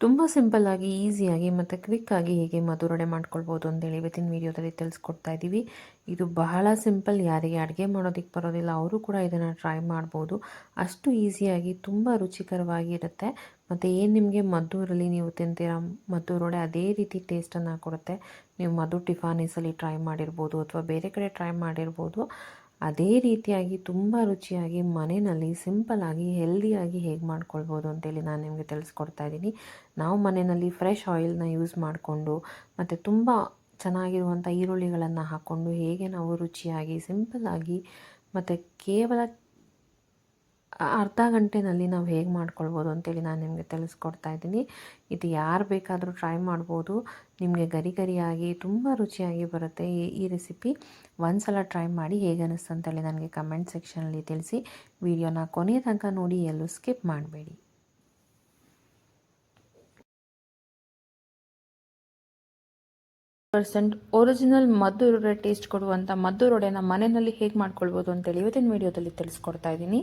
ತುಂಬ ಸಿಂಪಲ್ಲಾಗಿ ಈಸಿಯಾಗಿ ಮತ್ತು ಕ್ವಿಕ್ಕಾಗಿ ಹೇಗೆ ಮಧುರೊಡೆ ಮಾಡ್ಕೊಳ್ಬೋದು ಅಂತೇಳಿ ಇವತ್ತಿನ ವೀಡಿಯೋದಲ್ಲಿ ತಿಳಿಸ್ಕೊಡ್ತಾ ಇದ್ದೀವಿ. ಇದು ಬಹಳ ಸಿಂಪಲ್, ಯಾರಿಗೆ ಅಡುಗೆ ಮಾಡೋದಕ್ಕೆ ಬರೋದಿಲ್ಲ ಅವರು ಕೂಡ ಇದನ್ನು ಟ್ರೈ ಮಾಡ್ಬೋದು. ಅಷ್ಟು ಈಸಿಯಾಗಿ ತುಂಬ ರುಚಿಕರವಾಗಿ ಇರುತ್ತೆ. ಮತ್ತು ಏನು ನಿಮಗೆ ಮದ್ದೂರಲ್ಲಿ ನೀವು ತಿಂತೀರ ಮದ್ದೂರೊಡೆ ಅದೇ ರೀತಿ ಟೇಸ್ಟನ್ನು ಕೊಡುತ್ತೆ. ನೀವು ಮಧು ಟಿಫಾನೀಸಲ್ಲಿ ಟ್ರೈ ಮಾಡಿರ್ಬೋದು ಅಥವಾ ಬೇರೆ ಕಡೆ ಟ್ರೈ ಮಾಡಿರ್ಬೋದು. ಅದೇ ರೀತಿಯಾಗಿ ತುಂಬ ರುಚಿಯಾಗಿ ಮನೆಯಲ್ಲಿ ಸಿಂಪಲ್ಲಾಗಿ ಹೆಲ್ದಿಯಾಗಿ ಹೇಗೆ ಮಾಡ್ಕೊಳ್ಬೋದು ಅಂತೇಳಿ ನಾನು ನಿಮಗೆ ತಿಳಿಸ್ಕೊಡ್ತಾ ಇದ್ದೀನಿ. ನಾವು ಮನೆಯಲ್ಲಿ ಫ್ರೆಶ್ ಆಯಿಲ್ನ ಯೂಸ್ ಮಾಡಿಕೊಂಡು ಮತ್ತು ತುಂಬ ಚೆನ್ನಾಗಿರುವಂಥ ಈರುಳ್ಳಿಗಳನ್ನು ಹಾಕ್ಕೊಂಡು ಹೇಗೆ ನಾವು ರುಚಿಯಾಗಿ ಸಿಂಪಲ್ಲಾಗಿ ಮತ್ತು ಕೇವಲ ಅರ್ಧ ಗಂಟೆಯಲ್ಲಿ ನಾವು ಹೇಗೆ ಮಾಡ್ಕೊಳ್ಬೋದು ಅಂತೇಳಿ ನಾನು ನಿಮಗೆ ತಿಳಿಸ್ಕೊಡ್ತಾ ಇದ್ದೀನಿ. ಇದು ಯಾರು ಬೇಕಾದರೂ ಟ್ರೈ ಮಾಡ್ಬೋದು. ನಿಮಗೆ ಗರಿ ಗರಿಯಾಗಿ ತುಂಬ ರುಚಿಯಾಗಿ ಬರುತ್ತೆ ಈ ರೆಸಿಪಿ. ಒಂದು ಸಲ ಟ್ರೈ ಮಾಡಿ ಹೇಗೆ ಅನ್ನಿಸ್ತು ಅಂತೇಳಿ ನನಗೆ ಕಮೆಂಟ್ ಸೆಕ್ಷನಲ್ಲಿ ತಿಳಿಸಿ. ವಿಡಿಯೋನ ಕೊನೆಯ ತನಕ ನೋಡಿ, ಎಲ್ಲೂ ಸ್ಕಿಪ್ ಮಾಡಬೇಡಿ. ಒರಿಜಿನಲ್ ಮದ್ದೂರೊಡೆ ಟೇಸ್ಟ್ ಕೊಡುವಂಥ ಮದ್ದೂರೊಡೆನ ಮನೆಯಲ್ಲಿ ಹೇಗೆ ಮಾಡ್ಕೊಳ್ಬೋದು ಅಂತೇಳಿ ಇವತ್ತಿನ ವಿಡಿಯೋದಲ್ಲಿ ತಿಳಿಸ್ಕೊಡ್ತಾ ಇದ್ದೀನಿ.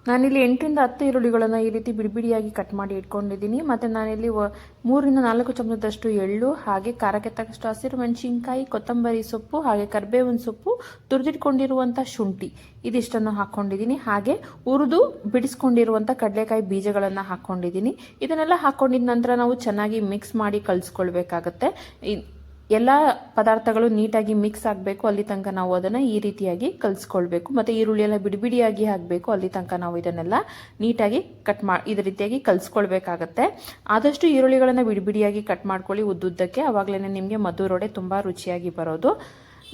ನಾನಿಲ್ಲಿ 8 ರಿಂದ 10 ಈರುಳ್ಳಿಗಳನ್ನು ಈ ರೀತಿ ಬಿಡಿಬಿಡಿಯಾಗಿ ಕಟ್ ಮಾಡಿ ಇಟ್ಕೊಂಡಿದ್ದೀನಿ. ಮತ್ತು ನಾನಿಲ್ಲಿ 3 ರಿಂದ 4 ಚಮಚದಷ್ಟು ಎಳ್ಳು, ಹಾಗೆ ಖಾರಕ್ಕೆ ತಕ್ಕಷ್ಟು ಹಸಿರು ಮೆಣಸಿನ್ಕಾಯಿ, ಕೊತ್ತಂಬರಿ ಸೊಪ್ಪು, ಹಾಗೆ ಕರಿಬೇವಿನ ಸೊಪ್ಪು, ತುರಿದಿಟ್ಕೊಂಡಿರುವಂಥ ಶುಂಠಿ ಇದಿಷ್ಟನ್ನು ಹಾಕ್ಕೊಂಡಿದ್ದೀನಿ. ಹಾಗೆ ಹುರಿದು ಬಿಡಿಸ್ಕೊಂಡಿರುವಂಥ ಕಡಲೆಕಾಯಿ ಬೀಜಗಳನ್ನು ಹಾಕ್ಕೊಂಡಿದ್ದೀನಿ. ಇದನ್ನೆಲ್ಲ ಹಾಕ್ಕೊಂಡಿದ ನಂತರ ನಾವು ಚೆನ್ನಾಗಿ ಮಿಕ್ಸ್ ಮಾಡಿ ಕಲಿಸ್ಕೊಳ್ಬೇಕಾಗತ್ತೆ. ಎಲ್ಲ ಪದಾರ್ಥಗಳು ನೀಟಾಗಿ ಮಿಕ್ಸ್ ಆಗಬೇಕು, ಅಲ್ಲಿ ತನಕ ನಾವು ಅದನ್ನು ಈ ರೀತಿಯಾಗಿ ಕಲಿಸ್ಕೊಳ್ಬೇಕು. ಮತ್ತು ಈರುಳ್ಳಿ ಎಲ್ಲ ಬಿಡಿಬಿಡಿಯಾಗಿ ಹಾಕಬೇಕು, ಅಲ್ಲಿ ತನಕ ನಾವು ಇದನ್ನೆಲ್ಲ ನೀಟಾಗಿ ಇದೇ ರೀತಿಯಾಗಿ ಕಲಿಸ್ಕೊಳ್ಬೇಕಾಗತ್ತೆ. ಆದಷ್ಟು ಈರುಳ್ಳಿಗಳನ್ನು ಬಿಡಿಬಿಡಿಯಾಗಿ ಕಟ್ ಮಾಡ್ಕೊಳ್ಳಿ ಉದ್ದುದ್ದಕ್ಕೆ, ಆವಾಗಲೇ ನಿಮಗೆ ಮದ್ದೂರೊಡೆ ತುಂಬ ರುಚಿಯಾಗಿ ಬರೋದು.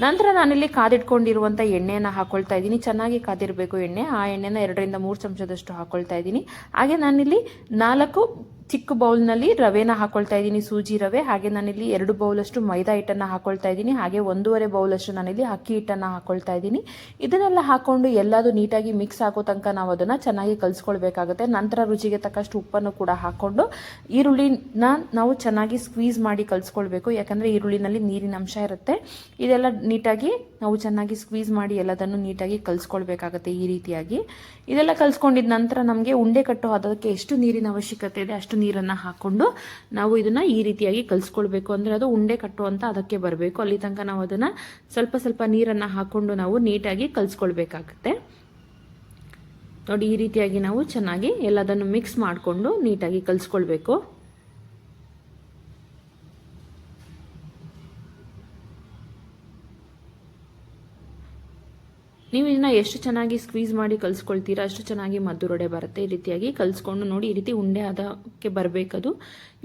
ನಂತರ ನಾನಿಲ್ಲಿ ಕಾದಿಟ್ಕೊಂಡಿರುವಂಥ ಎಣ್ಣೆಯನ್ನು ಹಾಕೊಳ್ತಾ ಇದ್ದೀನಿ. ಚೆನ್ನಾಗಿ ಕಾದಿರಬೇಕು ಎಣ್ಣೆ. ಆ ಎಣ್ಣೆನ 2 ರಿಂದ 3 ಚಮಚದಷ್ಟು ಹಾಕೊಳ್ತಾ ಇದ್ದೀನಿ. ಹಾಗೆ ನಾನಿಲ್ಲಿ 4 ಚಿಕ್ಕ ಬೌಲ್ನಲ್ಲಿ ರವೆನ ಹಾಕೊಳ್ತಾ ಇದ್ದೀನಿ, ಸೂಜಿ ರವೆ. ಹಾಗೆ ನಾನಿಲ್ಲಿ 2 ಬೌಲಷ್ಟು ಮೈದಾ ಹಿಟ್ಟನ್ನು ಹಾಕೊಳ್ತಾ ಇದ್ದೀನಿ. ಹಾಗೆ 1.5 ಬೌಲಷ್ಟು ನಾನಿಲ್ಲಿ ಅಕ್ಕಿ ಹಿಟ್ಟನ್ನು ಹಾಕೊಳ್ತಾ ಇದ್ದೀನಿ. ಇದನ್ನೆಲ್ಲ ಹಾಕೊಂಡು ಎಲ್ಲದು ನೀಟಾಗಿ ಮಿಕ್ಸ್ ಆಗೋ ತನಕ ನಾವು ಅದನ್ನು ಚೆನ್ನಾಗಿ ಕಲಿಸ್ಕೊಳ್ಬೇಕಾಗುತ್ತೆ. ನಂತರ ರುಚಿಗೆ ತಕ್ಕಷ್ಟು ಉಪ್ಪನ್ನು ಕೂಡ ಹಾಕ್ಕೊಂಡು ಈರುಳ್ಳಿನ ನಾವು ಚೆನ್ನಾಗಿ ಸ್ಕ್ವೀಸ್ ಮಾಡಿ ಕಲಿಸ್ಕೊಳ್ಬೇಕು. ಯಾಕಂದರೆ ಈರುಳ್ಳಿನಲ್ಲಿ ನೀರಿನ ಅಂಶ ಇರುತ್ತೆ. ಇದೆಲ್ಲ ನೀಟಾಗಿ ನಾವು ಚೆನ್ನಾಗಿ ಸ್ಕ್ವೀಸ್ ಮಾಡಿ ಎಲ್ಲದನ್ನು ನೀಟಾಗಿ ಕಲಿಸ್ಕೊಳ್ಬೇಕಾಗತ್ತೆ. ಈ ರೀತಿಯಾಗಿ ಇದೆಲ್ಲ ಕಲಿಸ್ಕೊಂಡಿದ ನಂತರ ನಮಗೆ ಉಂಡೆ ಕಟ್ಟೋ ಅದಕ್ಕೆ ಎಷ್ಟು ನೀರಿನ ಅವಶ್ಯಕತೆ ಇದೆ ಅಷ್ಟು ನೀರನ್ನು ಹಾಕ್ಕೊಂಡು ನಾವು ಇದನ್ನು ಈ ರೀತಿಯಾಗಿ ಕಲಿಸ್ಕೊಳ್ಬೇಕು. ಅಂದರೆ ಅದು ಉಂಡೆ ಕಟ್ಟುವಂಥ ಅದಕ್ಕೆ ಬರಬೇಕು. ಅಲ್ಲಿ ತನಕ ನಾವು ಅದನ್ನು ಸ್ವಲ್ಪ ಸ್ವಲ್ಪ ನೀರನ್ನು ಹಾಕ್ಕೊಂಡು ನಾವು ನೀಟಾಗಿ ಕಲಿಸ್ಕೊಳ್ಬೇಕಾಗತ್ತೆ. ನೋಡಿ, ಈ ರೀತಿಯಾಗಿ ನಾವು ಚೆನ್ನಾಗಿ ಎಲ್ಲದನ್ನು ಮಿಕ್ಸ್ ಮಾಡಿಕೊಂಡು ನೀಟಾಗಿ ಕಲಿಸ್ಕೊಳ್ಬೇಕು. ನೀವು ಇದನ್ನ ಎಷ್ಟು ಚೆನ್ನಾಗಿ ಸ್ಕ್ವೀಸ್ ಮಾಡಿ ಕಲಿಸ್ಕೊಳ್ತೀರಾ ಅಷ್ಟು ಚೆನ್ನಾಗಿ ಮದ್ದೂರೊಡೆ ಬರುತ್ತೆ. ಈ ರೀತಿಯಾಗಿ ಕಲಿಸ್ಕೊಂಡು ನೋಡಿ, ಈ ರೀತಿ ಉಂಡೆ ಅದಕ್ಕೆ ಬರಬೇಕದು.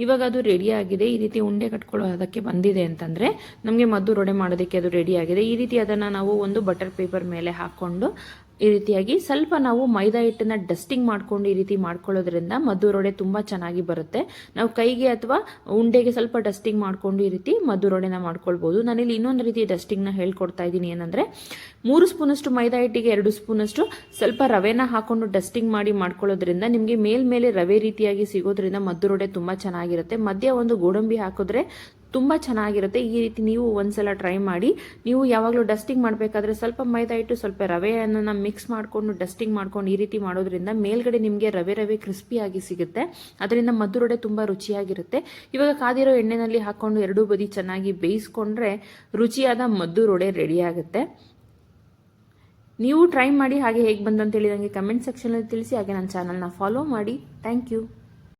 ಇವಾಗ ಅದು ರೆಡಿ ಆಗಿದೆ. ಈ ರೀತಿ ಉಂಡೆ ಕಟ್ಕೊಳ್ಳೋ ಅದಕ್ಕೆ ಬಂದಿದೆ ಅಂತಂದರೆ ನಮಗೆ ಮದ್ದೂರೊಡೆ ಮಾಡೋದಕ್ಕೆ ಅದು ರೆಡಿ ಆಗಿದೆ. ಈ ರೀತಿ ಅದನ್ನು ನಾವು ಒಂದು ಬಟರ್ ಪೇಪರ್ ಮೇಲೆ ಹಾಕ್ಕೊಂಡು ಈ ರೀತಿಯಾಗಿ ಸ್ವಲ್ಪ ನಾವು ಮೈದಾ ಹಿಟ್ಟನ್ನ ಡಸ್ಟಿಂಗ್ ಮಾಡ್ಕೊಂಡು ಈ ರೀತಿ ಮಾಡ್ಕೊಳ್ಳೋದ್ರಿಂದ ಮದ್ದೂರೊಡೆ ತುಂಬ ಚೆನ್ನಾಗಿ ಬರುತ್ತೆ. ನಾವು ಕೈಗೆ ಅಥವಾ ಉಂಡೆಗೆ ಸ್ವಲ್ಪ ಡಸ್ಟಿಂಗ್ ಮಾಡ್ಕೊಂಡು ಈ ರೀತಿ ಮದ್ದೂರೊಡೆನ ಮಾಡ್ಕೊಳ್ಬೋದು. ನಾನಿಲ್ಲಿ ಇನ್ನೊಂದು ರೀತಿ ಡಸ್ಟಿಂಗ್ನ ಹೇಳ್ಕೊಡ್ತಾ ಇದ್ದೀನಿ. ಏನಂದರೆ 3 ಸ್ಪೂನಷ್ಟು ಮೈದಾ ಹಿಟ್ಟಿಗೆ 2 ಸ್ಪೂನಷ್ಟು ಸ್ವಲ್ಪ ರವೆನ ಹಾಕೊಂಡು ಡಸ್ಟಿಂಗ್ ಮಾಡಿ ಮಾಡ್ಕೊಳ್ಳೋದ್ರಿಂದ ನಿಮಗೆ ಮೇಲ್ಮೇಲೆ ರವೆ ರೀತಿಯಾಗಿ ಸಿಗೋದ್ರಿಂದ ಮದ್ದೂರೊಡೆ ತುಂಬ ಚೆನ್ನಾಗಿರುತ್ತೆ. ಮಧ್ಯ ಒಂದು ಗೋಡಂಬಿ ಹಾಕಿದ್ರೆ ತುಂಬ ಚೆನ್ನಾಗಿರುತ್ತೆ. ಈ ರೀತಿ ನೀವು ಒಂದ್ಸಲ ಟ್ರೈ ಮಾಡಿ. ನೀವು ಯಾವಾಗಲೂ ಡಸ್ಟಿಂಗ್ ಮಾಡಬೇಕಾದ್ರೆ ಸ್ವಲ್ಪ ಮೈದಾ ಹಿಟ್ಟು ಸ್ವಲ್ಪ ರವೆಯನ್ನು ಮಿಕ್ಸ್ ಮಾಡಿಕೊಂಡು ಡಸ್ಟಿಂಗ್ ಮಾಡ್ಕೊಂಡು ಈ ರೀತಿ ಮಾಡೋದ್ರಿಂದ ಮೇಲ್ಗಡೆ ನಿಮಗೆ ರವೆ ಕ್ರಿಸ್ಪಿಯಾಗಿ ಸಿಗುತ್ತೆ. ಅದರಿಂದ ಮದ್ದೂರೊಡೆ ತುಂಬ ರುಚಿಯಾಗಿರುತ್ತೆ. ಇವಾಗ ಕಾದಿರೋ ಎಣ್ಣೆನಲ್ಲಿ ಹಾಕ್ಕೊಂಡು 2 ಬದಿ ಚೆನ್ನಾಗಿ ಬೇಯಿಸ್ಕೊಂಡ್ರೆ ರುಚಿಯಾದ ಮದ್ದೂರೊಡೆ ರೆಡಿ ಆಗುತ್ತೆ. ನೀವು ಟ್ರೈ ಮಾಡಿ. ಹಾಗೆ ಹೇಗೆ ಬಂದಂತೇಳಿ ನನಗೆ ಕಮೆಂಟ್ ಸೆಕ್ಷನಲ್ಲಿ ತಿಳಿಸಿ. ಹಾಗೆ ನನ್ನ ಚಾನಲ್ನ ಫಾಲೋ ಮಾಡಿ. Thank you.